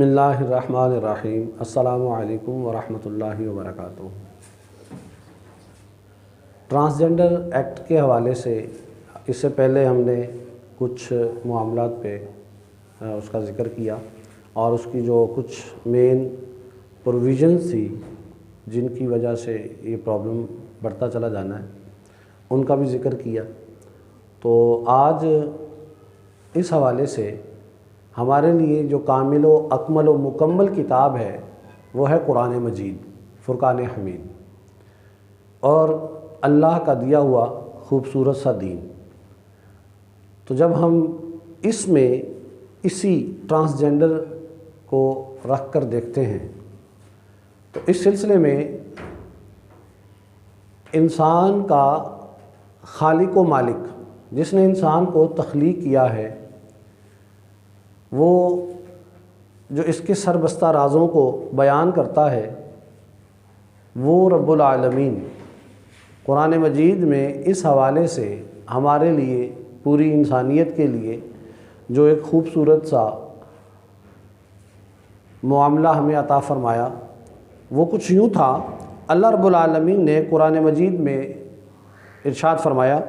बिस्मिल्लाहिर्रहमानिर्रहीम। अस्सलामु अलैकुम वरहमतुल्लाहि वबरकातुहू। ट्रांसजेंडर एक्ट के हवाले से इससे पहले हमने कुछ मामलात पे उसका ज़िक्र किया और उसकी जो कुछ मेन प्रोविज़न्स थी जिनकी वजह से ये प्रॉब्लम बढ़ता चला जाना है उनका भी ज़िक्र किया। तो आज इस हवाले से हमारे लिए जो कामिल व अकमल व मुकम्मल किताब है वो है कुरान मजीद, फ़ुरक़ान हमीद, और अल्लाह का दिया हुआ ख़ूबसूरत सा दीन। तो जब हम इसमें इसी ट्रांसजेंडर को रख कर देखते हैं तो इस सिलसिले में इंसान का खालिक व मालिक, जिसने इंसान को तख्लीक किया है, वो जो इसके सरबस्ता राज़ों को बयान करता है वो रब्बुल आलमीन कुरान मजीद में इस हवाले से हमारे लिए, पूरी इंसानियत के लिए जो एक ख़ूबसूरत सा मुआमला हमें अता फ़रमाया वो कुछ यूँ था। अल्लाह रब्बुल आलमीन ने कुरान मजीद में इरशाद फरमाया,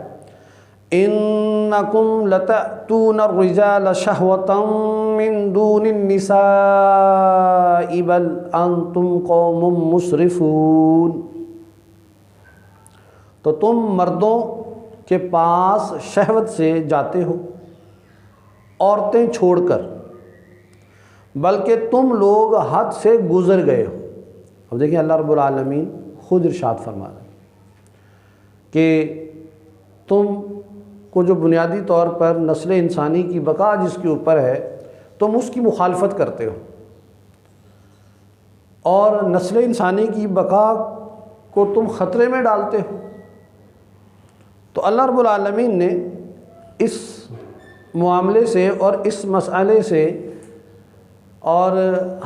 इन्नकुम लतअतून अर्रिजाल शहवतम मिन दूनिन निसाइ बल अंतुम कौमुम मुस्रिफून। तो तुम मर्दों के पास शहवत से जाते हो औरतें छोड़कर, बल्कि तुम लोग हद से गुज़र गए हो। अब देखिए अल्लाह रब्बुल आलमीन ख़ुद इरशाद फरमा रहे कि तुम को जो बुनियादी तौर पर नस्ल इंसानी की बका जिसके ऊपर है तुम उसकी मुखालफत करते हो और नस्ल इंसानी की बका को तुम ख़तरे में डालते हो। तो अल्लाह रब्बुल आलमीन ने इस मामले से और इस मसले से और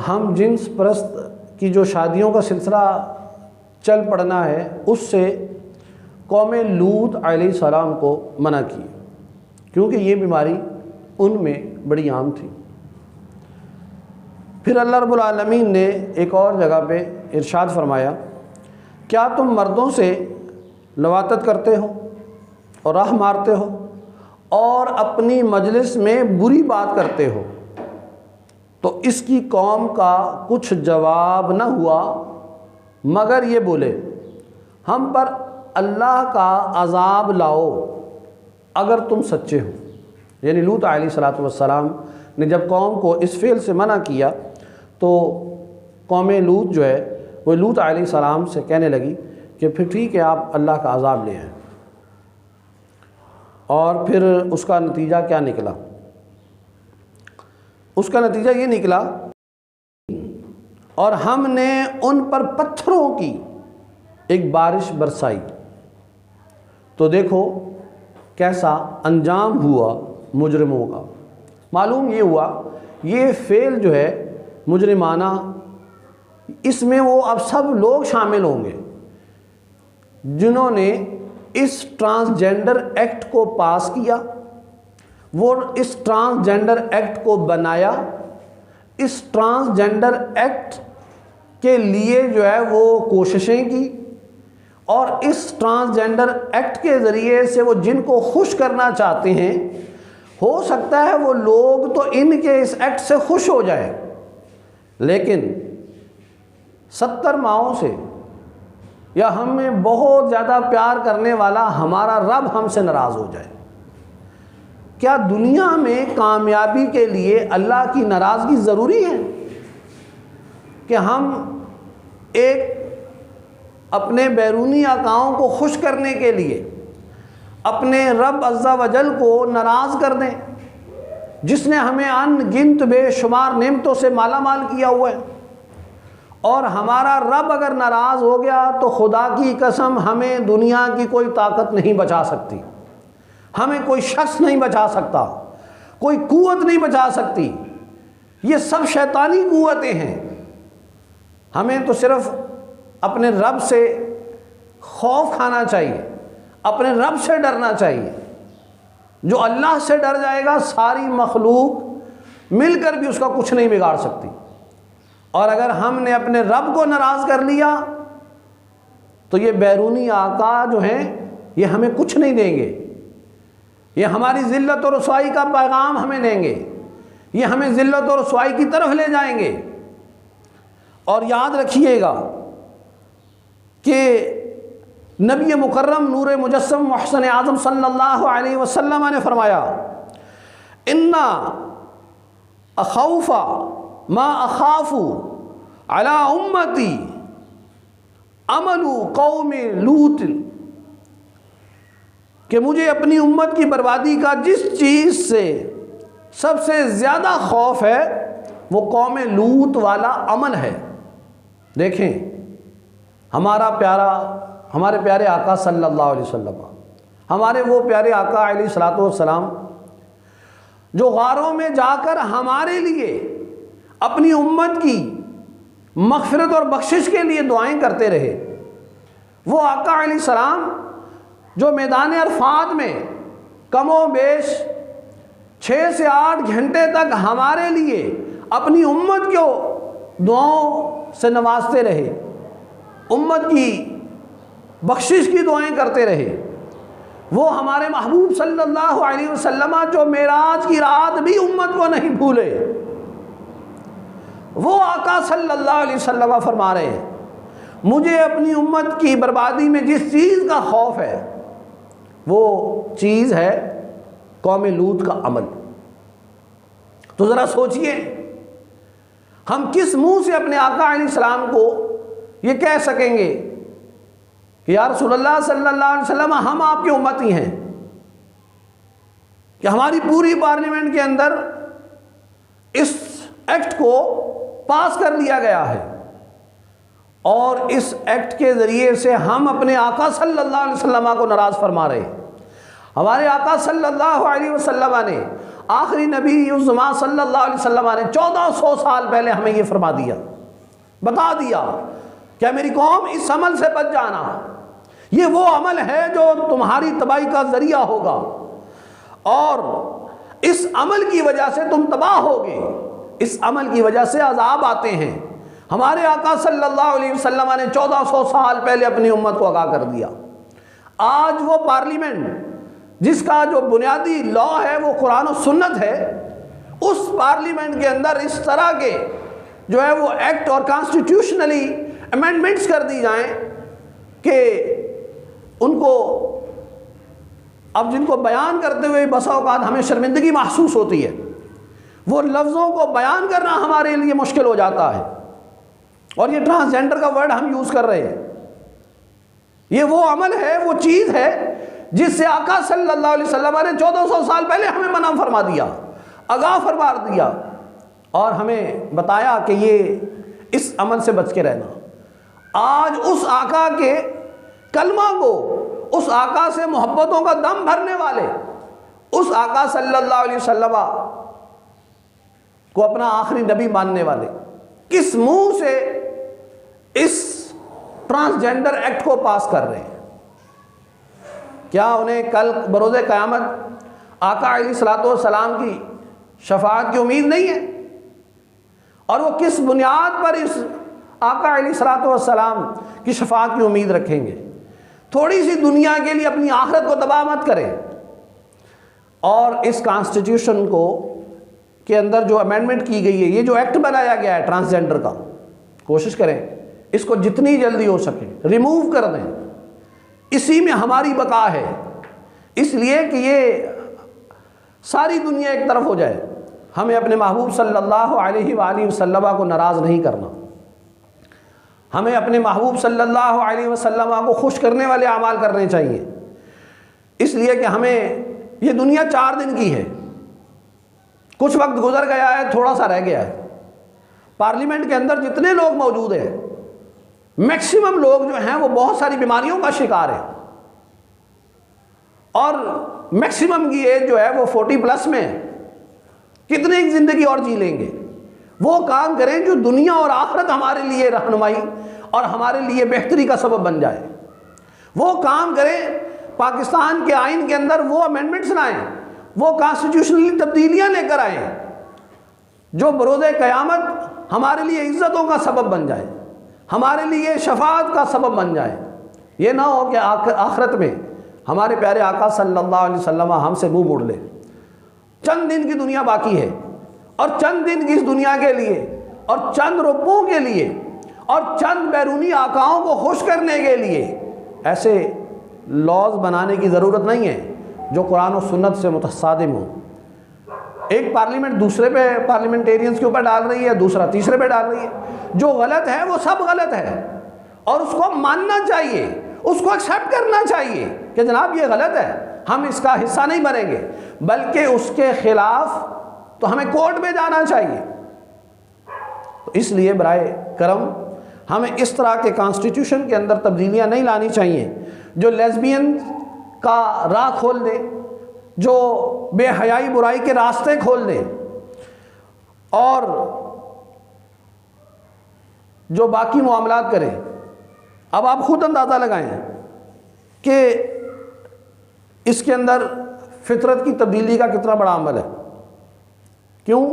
हम जिन्स परस्त की जो शादियों का सिलसिला चल पड़ना है उससे कौम लूत अलैहिस्सलाम को मना किया, क्योंकि ये बीमारी उनमें बड़ी आम थी। फिर अल्लाह रब्बुल आलमीन ने एक और जगह पे इरशाद फरमाया, क्या तुम मर्दों से लवातत करते हो और राह मारते हो और अपनी मजलिस में बुरी बात करते हो? तो इसकी कौम का कुछ जवाब न हुआ मगर ये बोले, हम पर अल्लाह का अज़ाब लाओ अगर तुम सच्चे हो। यानी लूत अलैहिस्सलातु वस्सलाम ने जब कौम को इस फ़ेल से मना किया तो कौम लूत जो है वो लूत अलैहिस्सलाम से कहने लगी कि फिर ठीक है, आप अल्लाह का अज़ाब ले आएं। और फिर उसका नतीजा क्या निकला? उसका नतीजा ये निकला, और हमने उन पर पत्थरों की एक बारिश बरसाई। तो देखो कैसा अंजाम हुआ मुजरिमों का। मालूम ये हुआ ये फ़ेल जो है मुजरिमाना, इसमें वो अब सब लोग शामिल होंगे जिन्होंने इस ट्रांसजेंडर एक्ट को पास किया, वो इस ट्रांसजेंडर एक्ट को बनाया, इस ट्रांसजेंडर एक्ट के लिए जो है वो कोशिशें की, और इस ट्रांसजेंडर एक्ट के ज़रिए से वो जिनको खुश करना चाहते हैं, हो सकता है वो लोग तो इनके इस एक्ट से खुश हो जाए, लेकिन 70 माओं से या हमें बहुत ज़्यादा प्यार करने वाला हमारा रब हमसे नाराज़ हो जाए। क्या दुनिया में कामयाबी के लिए अल्लाह की नाराज़गी ज़रूरी है कि हम एक अपने बैरूनी आकाओं को खुश करने के लिए अपने रब अज़्ज़ा वजल को नाराज़ कर दें, जिसने हमें अनगिनत बेशुमार नेमतों से माला माल किया हुआ है? और हमारा रब अगर नाराज़ हो गया तो खुदा की कसम हमें दुनिया की कोई ताकत नहीं बचा सकती, हमें कोई शख्स नहीं बचा सकता, कोई कुव्वत नहीं बचा सकती। ये सब शैतानी कुव्वतें हैं। हमें तो सिर्फ अपने रब से खौफ खाना चाहिए, अपने रब से डरना चाहिए। जो अल्लाह से डर जाएगा सारी मखलूक मिलकर भी उसका कुछ नहीं बिगाड़ सकती। और अगर हमने अपने रब को नाराज़ कर लिया तो ये बैरूनी आका जो हैं ये हमें कुछ नहीं देंगे, ये हमारी ज़िल्लत और रुसवाई का पैगाम हमें देंगे, ये हमें ज़िल्लत और रुसवाई की तरफ ले जाएंगे। और याद रखिएगा कि नबी मुकर्रम नूर मुजस्सम मुहसन आज़म सल्लल्लाहु अलैहि वसल्लम ने फरमाया, इन्ना अखौफा मा अखाफू अला उम्मती अमलु कौम लूत, कि मुझे अपनी उम्मत की बर्बादी का जिस चीज़ से सबसे ज़्यादा खौफ है वो कौम लूत वाला अमल है। देखें हमारे प्यारे आका सल्लल्लाहु अलैहि वसल्लम, हमारे वो प्यारे आका अलैहिस्सलातु वस्सलाम जो गारों में जाकर हमारे लिए अपनी उम्मत की मग़फ़िरत और बख्शिश के लिए दुआएं करते रहे, वो आका अलैहिस्सलाम जो मैदान अरफात में कमो बेश 6 से 8 घंटे तक हमारे लिए अपनी उम्मत को दुआओं से नवाजते रहे, उम्मत की बख्शिश की दुआएं करते रहे, वो हमारे महबूब सल्लल्लाहु अलैहि वसल्लम जो मेराज की रात भी उम्मत को नहीं भूले, वो आका सल्लल्लाहु अलैहि वसल्लम फरमा रहे हैं, मुझे अपनी उम्मत की बर्बादी में जिस चीज़ का खौफ है वो चीज़ है कौम लूत का अमल। तो ज़रा सोचिए, हम किस मुंह से अपने आका अलैहिस्सलाम को ये कह सकेंगे कि या रसूलल्लाह सल्लल्लाहु अलैहि वसल्लम हम आपके उम्मती हैं, कि हमारी पूरी पार्लियामेंट के अंदर इस एक्ट को पास कर लिया गया है और इस एक्ट के ज़रिए से हम अपने आका सल्लल्लाहु अलैहि वसल्लम को नाराज़ फरमा रहे हैं। हमारे आका सल्लल्लाहु अलैहि वसल्लम ने, आखिरी नबी उज़्ज़मा सल्लल्लाहु अलैहि वसल्लम ने 1400 साल पहले हमें ये फरमा दिया, बता दिया क्या मेरी कौम इस अमल से बच जाना, ये वो अमल है जो तुम्हारी तबाही का ज़रिया होगा और इस अमल की वजह से तुम तबाह होगे, इस अमल की वजह से अज़ाब आते हैं। हमारे आका सल्लल्लाहु अलैहि वसल्लम ने 1400 साल पहले अपनी उम्मत को आगाह कर दिया। आज वो पार्लियामेंट जिसका जो बुनियादी लॉ है वो कुरान और सुन्नत है, उस पार्लियामेंट के अंदर इस तरह के जो है वो एक्ट और कॉन्स्टिट्यूशनली अमेंडमेंट्स कर दी जाएं कि उनको, अब जिनको बयान करते हुए बसा औकात हमें शर्मिंदगी महसूस होती है, वो लफ्ज़ों को बयान करना हमारे लिए मुश्किल हो जाता है। और ये ट्रांसजेंडर का वर्ड हम यूज़ कर रहे हैं, ये वो अमल है, वो चीज़ है जिससे आका सल्लल्लाहु अलैहि वसल्लम ने 1400 साल पहले हमें मना फरमा दिया, आगाह फरमा दिया और हमें बताया कि ये इस अमल से बच के रहना। आज उस आका के कलमा को, उस आका से मोहब्बतों का दम भरने वाले, उस आका सल्लल्लाहु अलैहि वसल्लम को अपना आखिरी नबी मानने वाले किस मुंह से इस ट्रांसजेंडर एक्ट को पास कर रहे हैं? क्या उन्हें कल बरोज़े क़यामत आका अलैहिस्सलातु वस्सलाम की शफाअत की उम्मीद नहीं है? और वो किस बुनियाद पर इस आका अलैहिस्सलातु वस्सलाम की शफाअत की उम्मीद रखेंगे? थोड़ी सी दुनिया के लिए अपनी आखिरत को तबाह मत करें। और इस कॉन्स्टिट्यूशन को के अंदर जो अमेंडमेंट की गई है, ये जो एक्ट बनाया गया है ट्रांसजेंडर का, कोशिश करें इसको जितनी जल्दी हो सके रिमूव कर दें, इसी में हमारी बका है, इसलिए कि ये सारी दुनिया एक तरफ हो जाए। हमें अपने महबूब सल्लल्लाहु अलैहि वसल्लम को नाराज़ नहीं करना, हमें अपने महबूब सल्लल्लाहु अलैहि वसल्लम को खुश करने वाले अमाल करने चाहिए, इसलिए कि हमें ये दुनिया 4 दिन की है, कुछ वक्त गुजर गया है, थोड़ा सा रह गया है। पार्लियामेंट के अंदर जितने लोग मौजूद हैं, मैक्सिमम लोग जो हैं वो बहुत सारी बीमारियों का शिकार है और मैक्सिमम की एज जो है वो 40+ में है। कितने की ज़िंदगी और जी लेंगे? वो काम करें जो दुनिया और आखिरत हमारे लिए रहनुमाई और हमारे लिए बेहतरी का सबब बन जाए। वो काम करें, पाकिस्तान के आइन के अंदर वो अमेंडमेंट्स लाएं, वो कॉन्स्टिट्यूशनली तब्दीलियां लेकर आएँ जो बरोज़े क़यामत हमारे लिए इज़्ज़तों का सबब बन जाए, हमारे लिए शफ़ाअत का सबब बन जाए। ये ना हो कि आखिरत में हमारे प्यारे आका सल्लल्लाहु अलैहि वसल्लम हमसे मुँह मोड़ ले। चंद दिन की दुनिया बाकी है, और चंद दिन की इस दुनिया के लिए, और चंद रुपयों के लिए, और चंद बैरूनी आकाओं को खुश करने के लिए ऐसे लॉज बनाने की ज़रूरत नहीं है जो कुरान और सुन्नत से मुतसादिम हो। एक पार्लियामेंट दूसरे पे पार्लियामेंटेरियंस के ऊपर डाल रही है, दूसरा तीसरे पे डाल रही है। जो गलत है वो सब गलत है, और उसको मानना चाहिए, उसको एक्सेप्ट करना चाहिए कि जनाब ये गलत है, हम इसका हिस्सा नहीं बनेंगे, बल्कि उसके खिलाफ तो हमें कोर्ट में जाना चाहिए। तो इसलिए बराए करम हमें इस तरह के कॉन्स्टिट्यूशन के अंदर तब्दीलियाँ नहीं लानी चाहिए जो लेस्बियन का राह खोल दे, जो बेहयाई बुराई के रास्ते खोल दे, और जो बाकी मामलात करे। अब आप खुद अंदाज़ा लगाएं कि इसके अंदर फितरत की तब्दीली का कितना बड़ा अमल है। क्यों?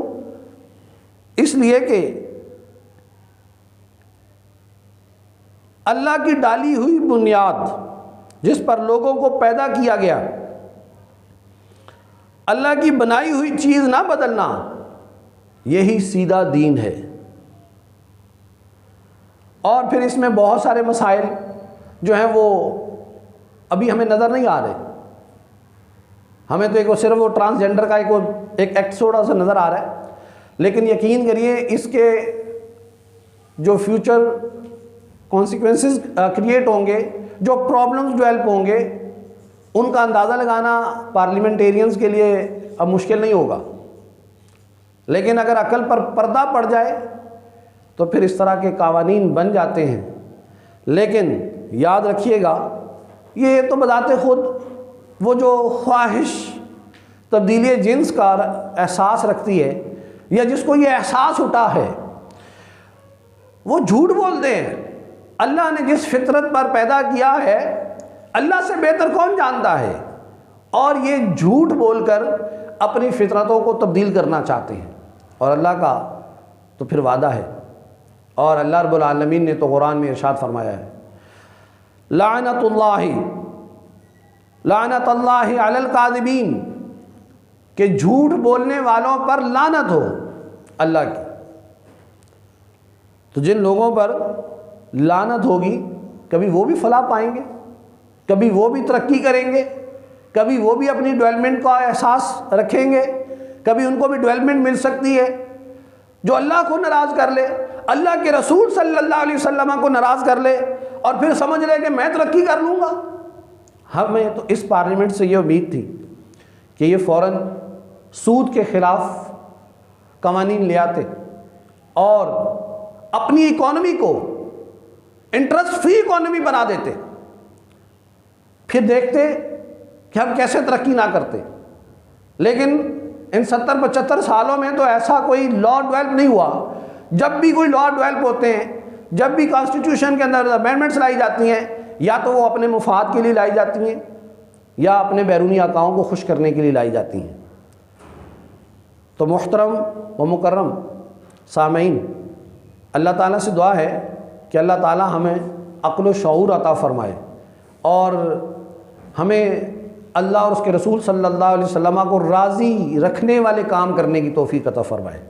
इसलिए कि अल्लाह की डाली हुई बुनियाद जिस पर लोगों को पैदा किया गया, अल्लाह की बनाई हुई चीज़ ना बदलना, यही सीधा दीन है। और फिर इसमें बहुत सारे मसाइल जो हैं वो अभी हमें नज़र नहीं आ रहे। हमें तो सिर्फ वो ट्रांसजेंडर का एक एक्ट थोड़ा सा नज़र आ रहा है, लेकिन यकीन करिए इसके जो फ्यूचर कॉन्सिक्वेंसेस क्रिएट होंगे, जो प्रॉब्लम्स डेवलप होंगे, उनका अंदाज़ा लगाना पार्लियामेंटेरियंस के लिए अब मुश्किल नहीं होगा। लेकिन अगर अकल पर पर्दा पड़ जाए तो फिर इस तरह के कावानीन बन जाते हैं। लेकिन याद रखिएगा, ये तो बताते खुद वो जो ख्वाहिश तब्दीली जिन्स का एहसास रखती है, या जिसको ये एहसास उठा है, वो झूठ बोलते हैं। अल्लाह ने जिस फितरत पर पैदा किया है, अल्लाह से बेहतर कौन जानता है, और ये झूठ बोलकर अपनी फितरतों को तब्दील करना चाहते हैं। और अल्लाह का तो फिर वादा है, और अल्लाह रब्बुल आलमीन ने तो कुरान में इरशाद फरमाया है, लानतुल्लाहि अलल काज़िबीन, कि झूठ बोलने वालों पर लानत हो अल्लाह की। तो जिन लोगों पर लानत होगी, कभी वो भी फलाह पाएंगे, कभी वो भी तरक्की करेंगे, कभी वो भी अपनी डेवलपमेंट का एहसास रखेंगे, कभी उनको भी डेवलपमेंट मिल सकती है। जो अल्लाह को नाराज़ कर ले, अल्लाह के रसूल सल्लल्लाहु अलैहि वसल्लम को नाराज़ कर ले, और फिर समझ ले कि मैं तरक्की कर लूँगा। हमें तो इस पार्लियामेंट से ये उम्मीद थी कि ये फ़ौरन सूद के ख़िलाफ़ कवानीन ले आते और अपनी इकॉनमी को इंटरेस्ट फ्री इकॉनमी बना देते, फिर देखते कि हम कैसे तरक्की ना करते। लेकिन इन 70-75 सालों में तो ऐसा कोई लॉ डेवलप नहीं हुआ। जब भी कोई लॉ डेवलप होते हैं, जब भी कॉन्स्टिट्यूशन के अंदर अमेंडमेंट्स लाई जाती हैं, या तो वो अपने मुफाद के लिए लाई जाती हैं, या अपने बैरूनी आकाओं को खुश करने के लिए लाई जाती हैं। तो मुहतरम व मुकर्रम सामीन, अल्लाह ताला से दुआ है कि अल्लाह ताला हमें अक्ल व शऊर अता फ़रमाए, और हमें अल्लाह और उसके रसूल सल्लल्लाहु अलैहि वसल्लम को राज़ी रखने वाले काम करने की तौफीक अता फ़रमाए।